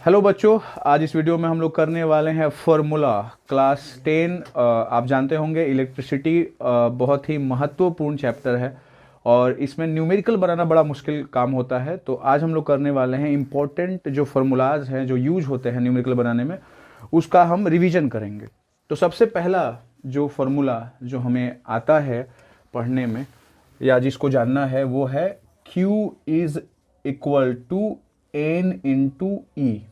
Hello बच्चों, आज इस वीडियो में हम लोग करने वाले हैं फार्मूला क्लास 10। आप जानते होंगे इलेक्ट्रिसिटी बहुत ही महत्वपूर्ण चैप्टर है और इसमें न्यूमेरिकल बनाना बड़ा मुश्किल काम होता है। तो आज हम लोग करने वाले हैं इम्पोर्टेंट जो फार्मूलाज हैं जो यूज होते हैं न्यूमेरिकल बनाने में, उसका हम रिवीजन करेंगे। तो सबसे पहला जो फार्मूला जो हमें आता है पढ़ने में या जिसको जानना है वो है Q is equal to N into E.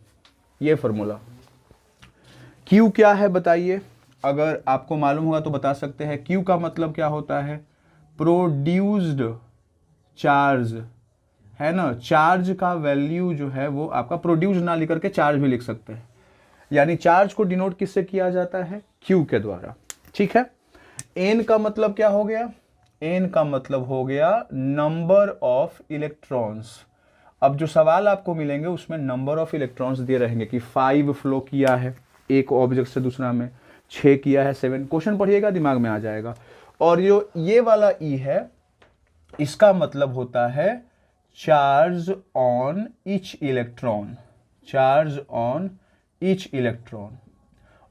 ये फार्मूला Q क्या है बताइए। अगर आपको मालूम होगा तो बता सकते हैं। Q का मतलब क्या होता है? प्रोड्यूस्ड चार्ज, है ना। चार्ज का वैल्यू जो है वो आपका प्रोड्यूस ना लिख करके चार्ज भी लिख सकते हैं, यानी चार्ज को डिनोट किससे किया जाता है? Q के द्वारा। ठीक है। N का मतलब क्या हो गया? N का मतलब हो गया नंबर ऑफ इलेक्ट्रॉन्स। अब जो सवाल आपको मिलेंगे उसमें नंबर ऑफ इलेक्ट्रॉन्स दिए रहेंगे कि 5 फ्लो किया है एक ऑब्जेक्ट से दूसरा में, 6 किया है, 7। क्वेश्चन पढ़िएगा दिमाग में आ जाएगा। और जो ये वाला E है इसका मतलब होता है charge on each electron, charge on each electron.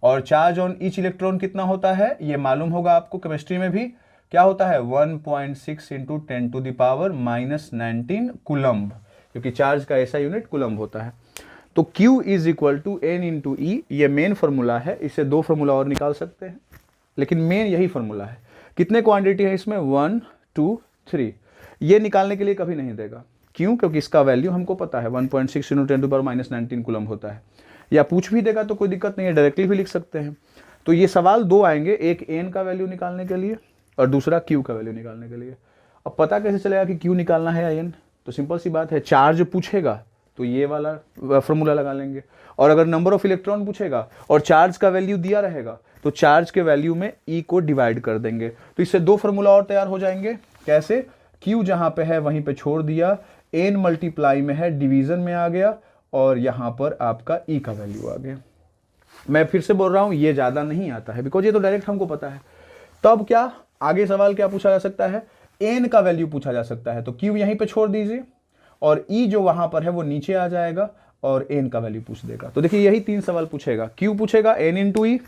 और चार्ज ऑन ईच इलेक्ट्रॉन कितना होता है ये मालूम होगा आपको, केमिस्ट्री में भी क्या होता है 1.6 इंटू 10⁻⁻19 कूलम्ब, क्योंकि चार्ज का ऐसा यूनिट कूलम्ब होता है। तो Q is equal to N into E, ये मेन फार्मूला है। इससे दो फार्मूला और निकाल सकते हैं, लेकिन मेन यही फार्मूला है। कितने क्वांटिटी है इसमें? 1 2 3। ये निकालने के लिए कभी नहीं देगा। क्यों? क्योंकि इसका वैल्यू हमको पता है 1.6 इंटू 10⁻⁻19 कूलम्ब होता है। या पूछ भी देगा तो कोई दिक्कत नहीं है, डायरेक्टली भी लिख सकते हैं। तो ये सवाल दो आएंगे, एक N का वैल्यू निकालने के लिए और दूसरा Q का वैल्यू निकालने के लिए। अब पता कैसे चलेगा कि Q निकालना है या N? तो सिंपल सी बात है, चार्ज पूछेगा तो ये वाला फॉर्मूला लगा लेंगे, और अगर नंबर ऑफ इलेक्ट्रॉन पूछेगा और चार्ज का वैल्यू दिया रहेगा तो चार्ज के वैल्यू में E को डिवाइड कर देंगे। तो इससे दो फार्मूला और तैयार हो जाएंगे। कैसे? Q जहां पे है वहीं पे छोड़ दिया, N मल्टीप्लाई में है, डिवीजन में आ गया, और यहां पर आपका E का वैल्यू आ गया। मैं फिर से बोल रहा हूं, ये ज्यादा नहीं आता है बिकॉज ये तो डायरेक्ट हमको पता है। तब क्या आगे सवाल क्या पूछा जा सकता है? N का वैल्यू पूछा जा सकता है। तो Q यहीं पे छोड़ दीजिए और E जो वहां पर है वो नीचे आ जाएगा और N का वैल्यू पूछ देगा। तो देखिए यही तीन सवाल पूछेगा। Q पूछेगा N इंटू ई,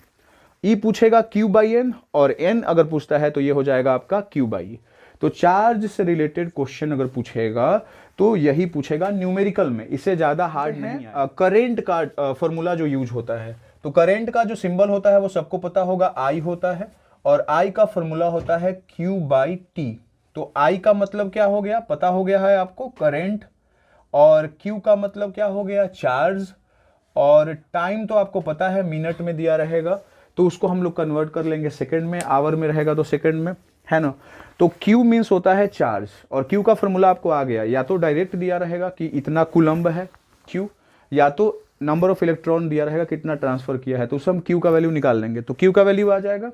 E पूछेगा Q बाई N, और N अगर पूछता है तो ये हो जाएगा आपका Q बाई E। तो चार्ज से रिलेटेड क्वेश्चन अगर पूछेगा तो यही पूछेगा न्यूमेरिकल में, इससे ज्यादा हार्ड नहीं है। करंट का फॉर्मूला जो यूज होता है, तो करंट का जो सिंबल होता है वो सबको पता होगा, I होता है, और I का फॉर्मूला होता है Q बाई T। तो I का मतलब क्या हो गया? पता हो गया है आपको, करंट, और Q का मतलब क्या हो गया? चार्ज, और टाइम तो आपको पता है मिनट में दिया रहेगा तो उसको हम लोग कन्वर्ट कर लेंगे सेकंड में, आवर में रहेगा तो सेकंड में, है ना। तो Q मीन्स होता है चार्ज, और Q का फॉर्मूला आपको आ गया। या तो डायरेक्ट दिया रहेगा कि इतना कूलम्ब है Q, या तो नंबर ऑफ इलेक्ट्रॉन दिया रहेगा कितना ट्रांसफर किया है, तो उस हम Q का वैल्यू निकाल लेंगे। तो Q का वैल्यू आ जाएगा,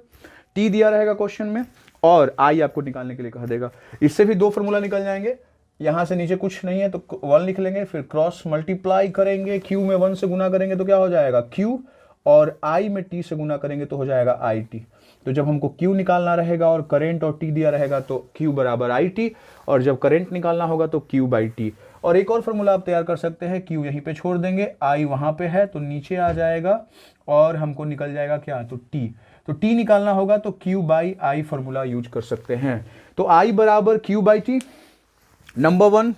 T दिया रहेगा क्वेश्चन में, और I आपको निकालने के लिए कह देगा। इससे भी दो फार्मूला निकल जाएंगे। यहां से नीचे कुछ नहीं है तो 1 लिख लेंगे, फिर क्रॉस मल्टीप्लाई करेंगे, Q में 1 से गुना करेंगे तो क्या हो जाएगा Q, और I में T से गुना करेंगे तो हो जाएगा IT। तो जब हमको Q निकालना रहेगा और करंट और T दिया रहेगा तो Q बराबर IT, और जब करंट निकालना होगा तो Q बाई T। और एक और फॉर्मूला आप तैयार कर सकते हैं, Q यहीं पे छोड़ देंगे, I वहां पे है तो नीचे आ जाएगा, और हमको निकल जाएगा क्या? तो T। तो T निकालना होगा तो Q by I formula use कर सकते हैं। तो I बराबर Q by T, number 1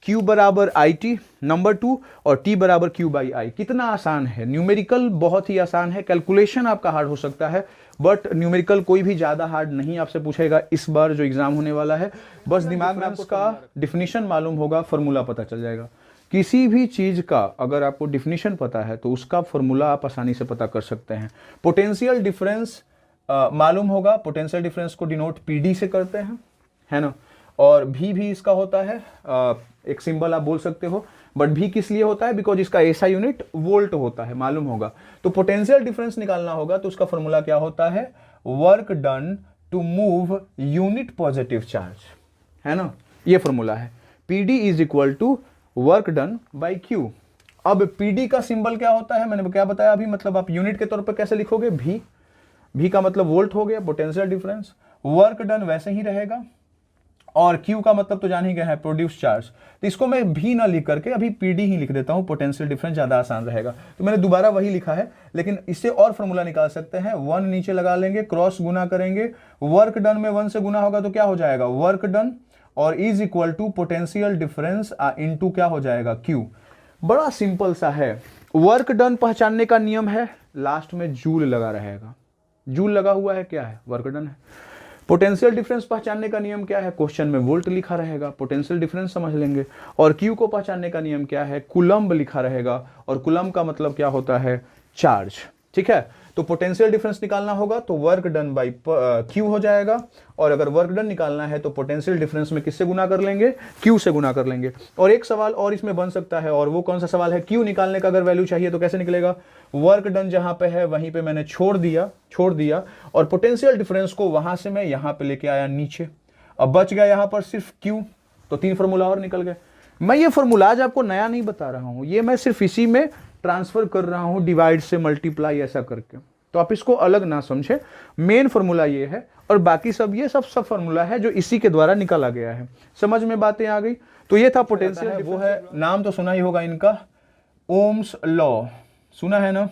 Q बराबर IT, नंबर 2, और T बराबर Q बाई I। कितना आसान है, न्यूमेरिकल बहुत ही आसान है। कैलकुलेशन आपका हार्ड हो सकता है, बट न्यूमेरिकल कोई भी ज्यादा हार्ड नहीं आपसे पूछेगा इस बार जो एग्जाम होने वाला है। बस दिमाग में आपको का डिफिनीशन मालूम होगा, फॉर्मूला पता चल जाएगा। किसी भी चीज का अगर आपको डिफिनीशन पता है तो उसका फॉर्मूला आप आसानी से पता कर सकते हैं। पोटेंशियल डिफरेंस मालूम होगा, पोटेंशियल डिफरेंस को डिनोट PD से करते हैं, है ना। और भी इसका होता है, एक सिंबल आप बोल सकते हो, बट भी किस लिए होता है? बिकॉज इसका ऐसा यूनिट वोल्ट होता है, मालूम होगा। तो पोटेंशियल डिफरेंस निकालना होगा तो उसका फॉर्मूला क्या होता है? Work done to move unit positive charge, है ना। ये फॉर्मूला है, PD is equal to work done by Q। अब PD का सिंबल क्या होता है मैंने क्या बताया अभी, मतलब आप यूनिट के तौर पर कैसे लिखोगे? भी का मतलब वोल्ट हो गया, पोटेंशियल डिफरेंस। वर्क डन वैसे ही रहेगा, और Q का मतलब तो जान ही गए हैं, प्रोड्यूस चार्ज। तो इसको मैं भी ना लिख करके अभी PD ही लिख देता हूं, पोटेंशियल डिफरेंस ज्यादा आसान रहेगा। तो मैंने दोबारा वही लिखा है, लेकिन इससे और फॉर्मूला निकाल सकते हैं। 1 नीचे लगा लेंगे, क्रॉस गुना करेंगे, वर्क डन में 1 से गुना होगा तो क्या हो जाएगा, वर्क डन, और is equal to potential difference into क्या हो जाएगा, Q। बड़ा सिंपल सा है। वर्क डन पहचानने का नियम है, लास्ट में जूल लगा रहेगा, जूल लगा हुआ है, क्या है, वर्क डन है। पोटेंशियल डिफरेंस पहचानने का नियम क्या है, क्वेश्चन में वोल्ट लिखा रहेगा, पोटेंशियल डिफरेंस समझ लेंगे। और Q को पहचानने का नियम क्या है, कूलम्ब लिखा रहेगा, और कूलम्ब का मतलब क्या होता है, चार्ज। ठीक है, तो पोटेंशियल डिफरेंस निकालना होगा तो वर्क डन बाई Q हो जाएगा, और अगर वर्क डन निकालना है तो पोटेंशियल डिफरेंस में किससे गुना कर लेंगे, Q से गुना कर लेंगे। और एक सवाल और इसमें बन सकता है, और वो कौन सा सवाल है, Q निकालने का अगर वैल्यू चाहिए तो कैसे निकलेगा, वर्क डन जहां पे है वहीं पे मैंने छोड़ दिया, और पोटेंशियल डिफरेंस को वहां से मैं यहां पे लेके आया नीचे, अब बच गया यहां पर सिर्फ Q। तो 3 फॉर्मूला और निकल गए। मैं ये फॉर्मूला आज आपको नया नहीं बता रहा हूं, ये मैं सिर्फ इसी में ट्रांसफर कर रहा हूं, डिवाइड से मल्टीप्लाई ऐसा करके, तो आप इसको अलग ना समझे। मेन फॉर्मूला ये है, और बाकी सब ये सब फॉर्मूला है जो इसी के द्वारा निकाला गया है। समझ में बातें आ गई। तो ये था पोटेंशियल, वो है, नाम तो सुना ही होगा इनका, ओम्स लॉ, सुना है ना।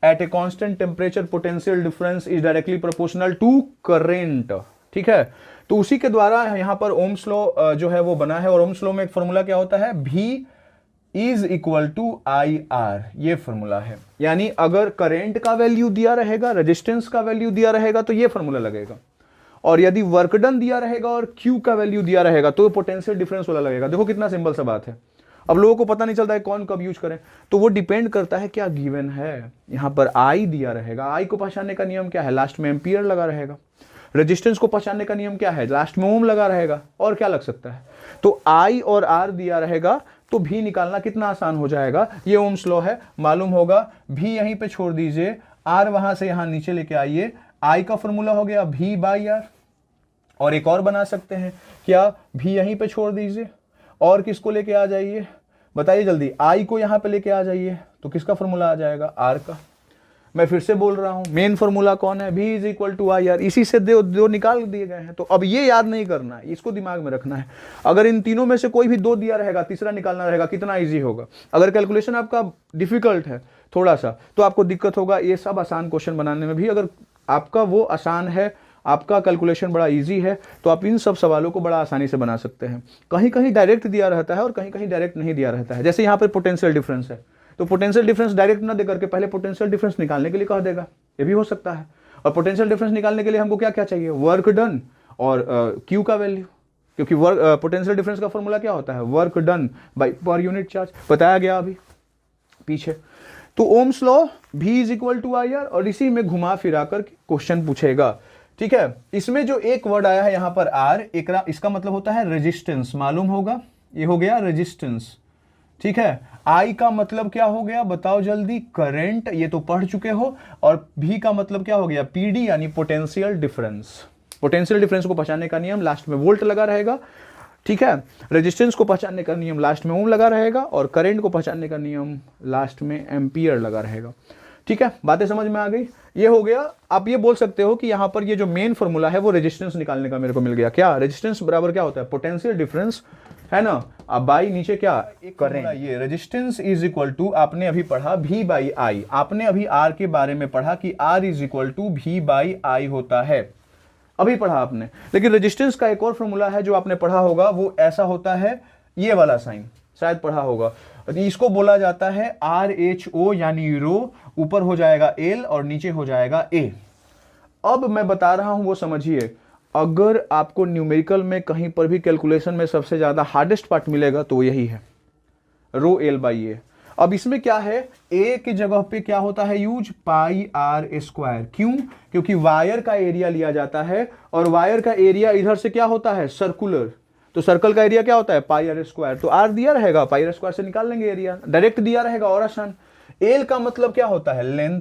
At a constant temperature potential difference is directly proportional to current. ठीक है, तो उसी के द्वारा यहां पर ओम्स लॉ जो है वो बना है। और ओम्स लॉ में एक फॉर्मूला क्या होता है, V is equal to IR, ये फॉर्मूला है। यानी अगर करंट का वैल्यू दिया रहेगा, रेजिस्टेंस का वैल्यू दिया रहेगा तो ये फॉर्मूला लगेगा, और यदि वर्क डन दिया रहेगा और Q का वैल्यू दिया रहेगा तो पोटेंशियल डिफरेंस वाला लगेगा। देखो कितना सिंपल सा बात है। अब लोगों को पता नहीं चलता है कौन कब यूज करें, तो वो डिपेंड करता है क्या गिवन है। यहां पर I दिया रहेगा, I को पहचानने का नियम क्या है, लास्ट में एम्पियर लगा रहेगा। रेजिस्टेंस को पहचानने का नियम क्या है, लास्ट में ओम लगा रहेगा, और क्या लग सकता है। तो I और R दिया रहेगा तो भी निकालना कितना आसान हो जाएगा। ये ओम्स लॉ है, मालूम होगा। भी यहीं पे छोड़ दीजिए, R वहां से यहां नीचे लेके आइए, I का फॉर्मूला हो गया V बाई R। और एक और बना सकते हैं, क्या, भी यहीं पे छोड़ दीजिए, और किसको लेके आ जाइए, बताइए जल्दी, I को यहां पे लेके आ जाइए, तो किसका फॉर्मूला आ जाएगा, R का। मैं फिर से बोल रहा हूं, मेन फॉर्मूला कौन है, V is equal to IR। इसी से दो निकाल दिए गए हैं। तो अब ये याद नहीं करना है, इसको दिमाग में रखना है। अगर इन तीनों में से कोई भी 2 दिया रहेगा, तीसरा निकालना रहेगा, कितना इजी होगा। अगर कैलकुलेशन आपका डिफिकल्ट है थोड़ा सा, तो आपको दिक्कत होगा ये सब आसान क्वेश्चन बनाने में भी। अगर आपका वो आसान है, आपका कैलकुलेशन बड़ा इजी है, तो आप इन सब सवालों को बड़ा आसानी से बना सकते हैं। कहीं कहीं डायरेक्ट दिया रहता है और कहीं कहीं डायरेक्ट नहीं दिया रहता है। जैसे यहाँ पर पोटेंशियल डिफरेंस है, तो पोटेंशियल डिफरेंस डायरेक्ट ना देकर के पहले पोटेंशियल डिफरेंस निकालने के लिए कह देगा, ये भी हो सकता है। और पोटेंशियल डिफरेंस निकालने के लिए हमको क्या क्या चाहिए, वर्क डन और Q का वैल्यू, क्योंकि पोटेंशियल डिफरेंस का फॉर्मूला क्या होता है, work done by per unit charge, बताया गया अभी पीछे। तो Ohm's law V is equal to IR, और इसी में घुमा फिरा कर क्वेश्चन पूछेगा। ठीक है, इसमें जो एक वर्ड आया है यहाँ पर R, इसका मतलब होता है रेजिस्टेंस, मालूम होगा, ये हो गया रेजिस्टेंस। ठीक है, I का मतलब क्या हो गया, बताओ जल्दी, करंट, ये तो पढ़ चुके हो। और V का मतलब क्या हो गया, PD यानी पोटेंशियल डिफरेंस। पोटेंशियल डिफरेंस को पहचानने का नियम, लास्ट में वोल्ट लगा रहेगा। ठीक है, रेजिस्टेंस को पहचानने का नियम, लास्ट में ओम लगा रहेगा। और करंट को पहचानने का नियम, लास्ट में एम्पियर लगा रहेगा। ठीक है, बातें समझ में आ गई। ये हो गया। आप ये बोल सकते हो कि यहाँ पर ये जो मेन फॉर्मूला है वो रेजिस्टेंस निकालने का मेरे को मिल गया। क्या रेजिस्टेंस बराबर क्या होता है, पोटेंशियल डिफरेंस, है ना। अब बाई नीचे क्या करें, ये रेजिस्टेंस इज इक्वल टू, आपने अभी पढ़ा V बाई I, आपने अभी R के बारे में पढ़ा कि R is equal to V by I होता है, अभी पढ़ा आपने। लेकिन रेजिस्टेंस का एक और फॉर्मूला है जो आपने पढ़ा होगा, वो ऐसा होता है, ये वाला साइन शायद पढ़ा होगा। इसको बोला जाता है RH-O, यानी रो, ऊपर हो जाएगा L और नीचे हो जाएगा A। अब मैं बता रहा हूं वो समझिए। अगर आपको न्यूमेरिकल में कहीं पर भी कैलकुलेशन में सबसे ज्यादा हार्डेस्ट पार्ट मिलेगा तो यही है, रो L बाई A। अब इसमें क्या है, A की जगह पे क्या होता है यूज, पाई R स्क्वायर। क्यों, क्योंकि वायर का एरिया लिया जाता है, और वायर का एरिया इधर से क्या होता है, सर्कुलर। तो सर्कल का एरिया क्या होता है, पाई R स्क्वायर। तो R दिया रहेगा, पाई R स्क्वायर से निकाल लेंगे एरिया, डायरेक्ट दिया रहेगा और आसान। L का मतलब क्या होता है, लेंथ,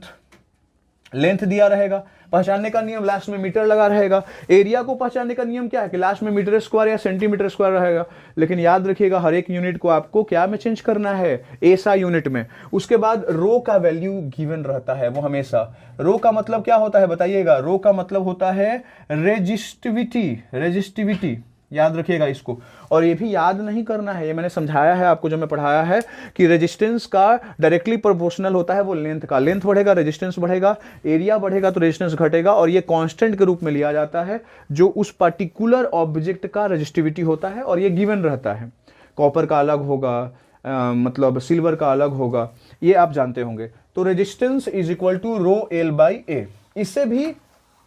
लेंथ दिया रहेगा। पहचानने का नियम, लास्ट में मीटर लगा रहेगा। एरिया को पहचानने का नियम क्या है कि लास्ट में मीटर स्क्वायर या सेंटीमीटर स्क्वायर रहेगा। लेकिन याद रखिएगा हर एक यूनिट को आपको क्या में चेंज करना है, ऐसा यूनिट में। उसके बाद रो का वैल्यू गिवन रहता है वो हमेशा। रो का मतलब क्या होता है बताइएगा, रो का मतलब होता है रेजिस्टिविटी, रेजिस्टिविटी। याद रखिएगा इसको। और ये भी याद नहीं करना है, ये मैंने समझाया है आपको जब मैं पढ़ाया है कि रेजिस्टेंस का डायरेक्टली प्रोपोर्शनल होता है वो लेंथ का, लेंथ बढ़ेगा रेजिस्टेंस बढ़ेगा, एरिया बढ़ेगा तो रेजिस्टेंस घटेगा, और ये कांस्टेंट के रूप में लिया जाता है जो उस पर्टिकुलर ऑब्जेक्ट का रेजिस्टिविटी होता है, और ये गिवन रहता है। कॉपर का अलग होगा, मतलब सिल्वर का अलग होगा, ये आप जानते होंगे। तो resistance is equal to rho L by A. इससे भी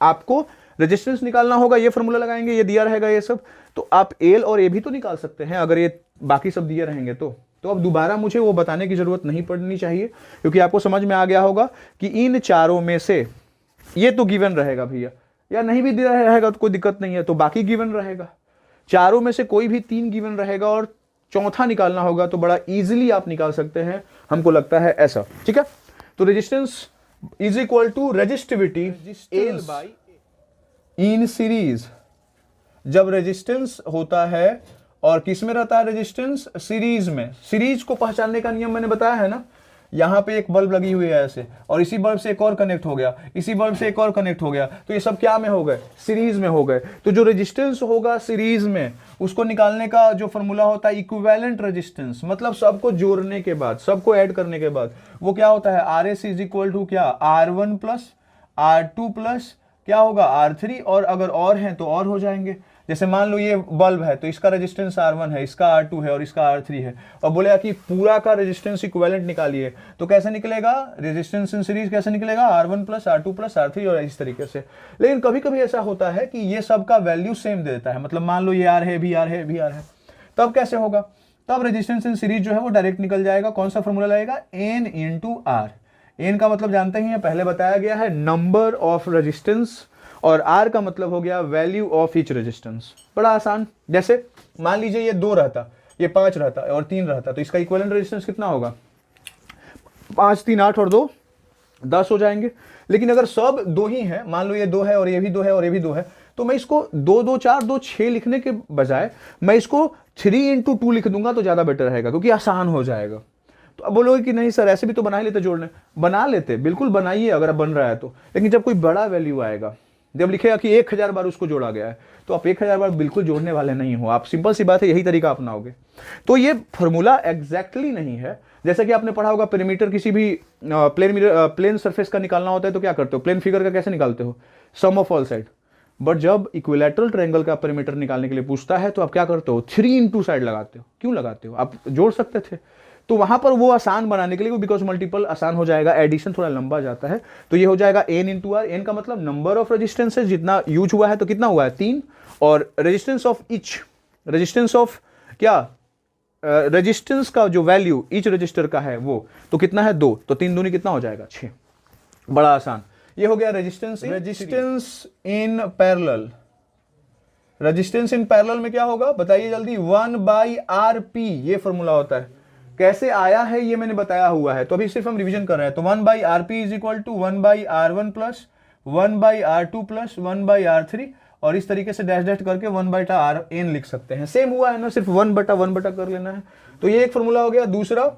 आपको रेजिस्टेंस निकालना होगा, ये फॉर्मूला लगाएंगे, ये दिया रहेगा ये सब, तो आप एल और ए भी तो निकाल सकते हैं अगर ये बाकी सब दिए रहेंगे तो अब दोबारा मुझे वो बताने की जरूरत नहीं पड़नी चाहिए, क्योंकि आपको समझ में आ गया होगा कि इन चारों में से ये तो गिवन रहेगा भैया, या नहीं भी दिया रहेगा तो कोई दिक्कत नहीं है, तो बाकी गिवन रहेगा। चारों में से कोई भी 3 गिवन रहेगा और चौथा निकालना होगा तो बड़ा इजीली आप निकाल सकते हैं, हमको लगता है ऐसा, ठीक है। तो resistance is equal to resistivity L by in series. जब रेजिस्टेंस होता है और किस में रहता है रेजिस्टेंस, सीरीज में। सीरीज को पहचानने का नियम मैंने बताया है ना, यहां पे एक बल्ब लगी हुई है ऐसे, और इसी बल्ब से एक और कनेक्ट हो गया, इसी बल्ब से एक और कनेक्ट हो गया, तो ये सब क्या में हो गए, सीरीज में हो गए। तो जो रेजिस्टेंस होगा सीरीज में, उसको निकालने का जो फॉर्मूला होता है इक्विवेलेंट रेजिस्टेंस, मतलब सबको जोड़ने के बाद, सबको ऐड करने के बाद वो क्या होता है, R S is equal to क्या, R1 प्लस R2 प्लस क्या होगा R3, और अगर और हैं तो और हो जाएंगे। जैसे मान लो ये बल्ब है तो इसका रेजिस्टेंस R1 है, इसका R2 है और इसका R3 है, और बोलेगा कि पूरा का रेजिस्टेंस इक्विवेलेंट निकालिए, तो कैसे निकलेगा, रेजिस्टेंस इन सीरीज कैसे निकलेगा, R1 plus R2 plus R3 और इस तरीके से। लेकिन कभी कभी ऐसा होता है कि ये सब का वैल्यू सेम देता है, मतलब मान लो ये R है, भी R है, भी R है, तब कैसे होगा, तब रेजिस्टेंस इन सीरीज जो है वो डायरेक्ट निकल जाएगा। कौन सा फॉर्मूला लगेगा, N इंटू R। N का मतलब जानते ही हैं, पहले बताया गया है, नंबर ऑफ रेजिस्टेंस, और R का मतलब हो गया वैल्यू ऑफ ईच रेजिस्टेंस। बड़ा आसान। जैसे मान लीजिए ये 2 रहता, ये 5 रहता और 3 रहता, तो इसका इक्विवेलेंट रेजिस्टेंस कितना होगा, 5 3 8 और 2 10 हो जाएंगे। लेकिन अगर सब 2 ही है, मान लो ये 2 है और ये भी 2 है और ये भी 2 है, तो मैं इसको 2 2 4 2 6 लिखने के बजाय मैं इसको 3 इंटू 2 लिख दूंगा तो ज्यादा बेटर रहेगा, क्योंकि आसान हो जाएगा। तो अब बोलोगे कि नहीं सर ऐसे भी तो बना ही लेते, जोड़ने बना लेते, बिल्कुल बनाइए अगर बन रहा है तो। लेकिन जब कोई बड़ा वैल्यू आएगा, जब लिखेगा कि 1000 बार उसको जोड़ा गया है, तो आप 1000 बार बिल्कुल जोड़ने वाले नहीं हो, आप सिंपल सी बात है यही तरीका अपनाओगे। तो ये फॉर्मूला एग्जैक्टली नहीं है। जैसे कि आपने पढ़ा होगा पेरीमीटर किसी भी प्लेन सरफेस का निकालना होता है तो क्या करते हो, प्लेन फिगर का कैसे निकालते हो, सम ऑफ ऑल साइड। बट जब इक्विलैटरल ट्रायंगल का पेरीमीटर निकालने के लिए पूछता है तो आप क्या करते हो, 3 इंटू साइड लगाते हो। क्यों लगाते हो, आप जोड़ सकते थे। तो वहां पर वो आसान बनाने के लिए, बिकॉज मल्टीपल आसान हो जाएगा, एडिशन थोड़ा लंबा जाता है, तो ये हो जाएगा N इंटू R। N का मतलब नंबर ऑफ रेजिस्टेंसेज, जितना यूज हुआ है तो कितना हुआ है 3, और resistance of each, resistance of क्या, रेजिस्टेंस का जो वैल्यू ईच रजिस्टर का है वो तो कितना है 2, तो 3 दूनी कितना हो जाएगा 6। बड़ा आसान। ये हो गया resistance in parallel. Resistance in parallel में क्या होगा बताइए जल्दी, 1/RP ये फॉर्मूला होता है। कैसे आया है ये मैंने बताया हुआ है, तो अभी सिर्फ हम रिवीजन कर रहे हैं। तो 1/RP is equal to 1/R1 plus 1/R2 plus 1/R3, और इस तरीके से डैश डैश करके 1/RN लिख सकते हैं। सेम हुआ है ना, सिर्फ 1/1 कर लेना है। तो ये एक फॉर्मूला हो गया। दूसरा,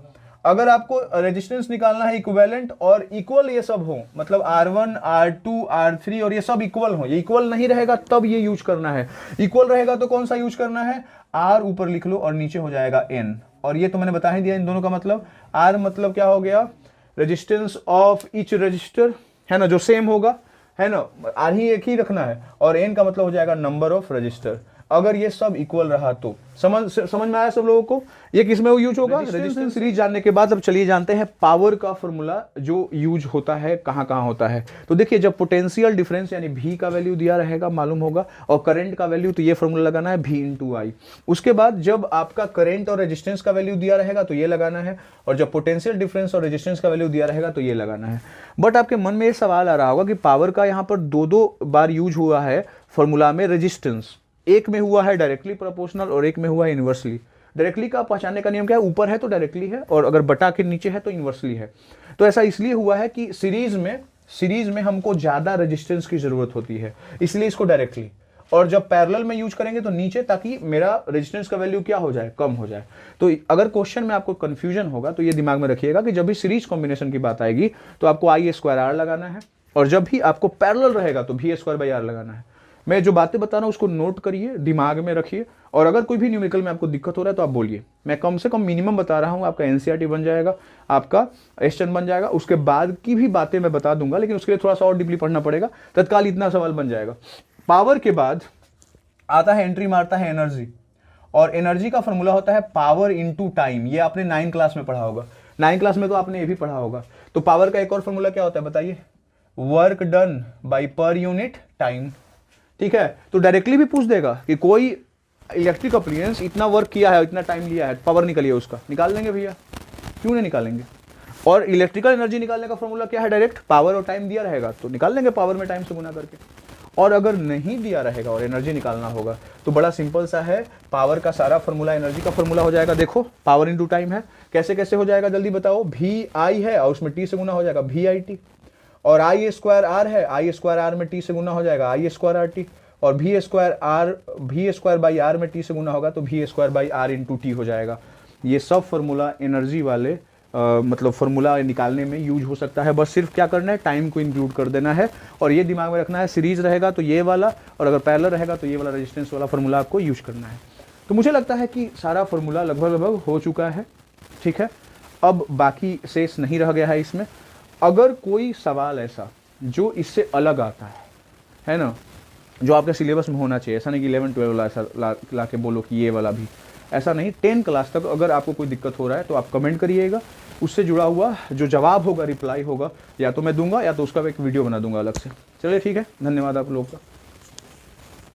अगर आपको रेजिस्टेंस निकालना है इक्विवेलेंट और इक्वल ये सब हो, मतलब R1 R2 R3 और ये सब इक्वल हो, ये इक्वल नहीं रहेगा तब ये यूज करना है। इक्वल रहेगा तो कौन सा यूज करना है, R ऊपर लिख लो और नीचे हो जाएगा N। और ये तो मैंने बता ही दिया इन दोनों का मतलब। R मतलब क्या हो गया, रेजिस्टेंस ऑफ ईच रजिस्टर, है ना, जो सेम होगा, है ना, R ही एक ही रखना है, और N का मतलब हो जाएगा नंबर ऑफ रजिस्टर। अगर ये सब इक्वल रहा तो समझ में आया सब लोगों को, ये किस में यूज होगा, रेजिस्टेंस सीरीज जानने के बाद अब चलिए जानते हैं पावर का फॉर्मूला जो यूज होता है कहां कहां होता है। तो देखिए, जब पोटेंशियल डिफरेंस यानी V का वैल्यू दिया रहेगा मालूम होगा, और करंट का वैल्यू, तो ये फॉर्मूला लगाना है V इंटू I। उसके बाद जब आपका करंट और रेजिस्टेंस का वैल्यू दिया रहेगा तो ये लगाना है, और जब पोटेंशियल डिफरेंस और रेजिस्टेंस का वैल्यू दिया रहेगा तो ये लगाना है। बट आपके मन में ये सवाल आ रहा होगा कि पावर का यहाँ पर दो बार यूज हुआ है फॉर्मूला में रेजिस्टेंस, एक में हुआ है डायरेक्टली प्रोपोर्शनल और एक में हुआ है इनवर्सली। डायरेक्टली का पहचानने का नियम क्या है, ऊपर है तो डायरेक्टली है, और अगर बटा के नीचे है तो इनवर्सली है। तो ऐसा इसलिए हुआ है कि सीरीज में हमको ज्यादा रेजिस्टेंस की जरूरत होती है, इसलिए इसको डायरेक्टली, और जब पैरेलल में यूज करेंगे तो नीचे, ताकि मेरा रेजिस्टेंस का वैल्यू क्या हो जाए, कम हो जाए। तो अगर क्वेश्चन में आपको कंफ्यूजन होगा तो ये दिमाग में रखिएगा कि जब भी सीरीज कॉम्बिनेशन की बात आएगी तो आपको I² R लगाना है, और जब भी आपको पैरेलल रहेगा तो V² R लगाना है। मैं जो बातें बता रहा हूँ उसको नोट करिए, दिमाग में रखिए, और अगर कोई भी न्यूमेरिकल में आपको दिक्कत हो रहा है तो आप बोलिए। मैं कम से कम मिनिमम बता रहा हूँ, आपका एनसीईआरटी बन जाएगा, आपका एस्टन बन जाएगा, उसके बाद की भी बातें मैं बता दूंगा, लेकिन उसके लिए थोड़ा सा और डीपली पढ़ना पड़ेगा। तत्काल इतना सवाल बन जाएगा। पावर के बाद आता है, एंट्री मारता है एनर्जी, और एनर्जी का फॉर्मूला होता है पावर इनटू टाइम। ये आपने 9 क्लास में पढ़ा होगा, 9 क्लास में तो आपने ये भी पढ़ा होगा। तो पावर का एक और फॉर्मूला क्या होता है बताइए, work done by per unit time. ठीक है, तो डायरेक्टली भी पूछ देगा कि कोई इलेक्ट्रिक अप्लायंस इतना वर्क किया है, इतना टाइम लिया है, पावर निकलिए उसका, निकाल लेंगे भैया, क्यों नहीं निकालेंगे। और इलेक्ट्रिकल एनर्जी निकालने का फॉर्मूला क्या है, डायरेक्ट पावर और टाइम दिया रहेगा तो निकाल लेंगे पावर में टाइम से गुना करके। और अगर नहीं दिया रहेगा और एनर्जी निकालना होगा तो बड़ा सिंपल सा है, पावर का सारा फॉर्मूला एनर्जी का फॉर्मूला हो जाएगा। देखो पावर इनटू टाइम है, कैसे कैसे हो जाएगा जल्दी बताओ। वी आई है और उसमें टी से गुना हो जाएगा वी आई टी, और आई स्क्वायर आर है, आई स्क्वायर आर में टी से गुना हो जाएगा आई स्क्वायर आर टी, और वी स्क्वायर बाई आर में टी से गुना होगा तो V square by R into T हो जाएगा। ये सब फॉर्मूला एनर्जी वाले मतलब फॉर्मूला निकालने में यूज हो सकता है। बस सिर्फ क्या करना है, टाइम को इंक्लूड कर देना है, और ये दिमाग में रखना है, सीरीज रहेगा तो ये वाला, और अगर पैरेलल रहेगा तो ये वाला रेजिस्टेंस वाला फॉर्मूला आपको यूज करना है। तो मुझे लगता है कि सारा फॉर्मूला लगभग हो चुका है। ठीक है, अब बाकी शेष नहीं रह गया है इसमें। अगर कोई सवाल ऐसा जो इससे अलग आता है ना, जो आपके सिलेबस में होना चाहिए, ऐसा नहीं कि 11-12 वाला ऐसा ला के बोलो कि ये वाला भी, ऐसा नहीं, 10 क्लास तक अगर आपको कोई दिक्कत हो रहा है तो आप कमेंट करिएगा, उससे जुड़ा हुआ जो जवाब होगा, रिप्लाई होगा, या तो मैं दूंगा या तो उसका एक वीडियो बना दूंगा अलग से। चलिए ठीक है, धन्यवाद आप लोगों का।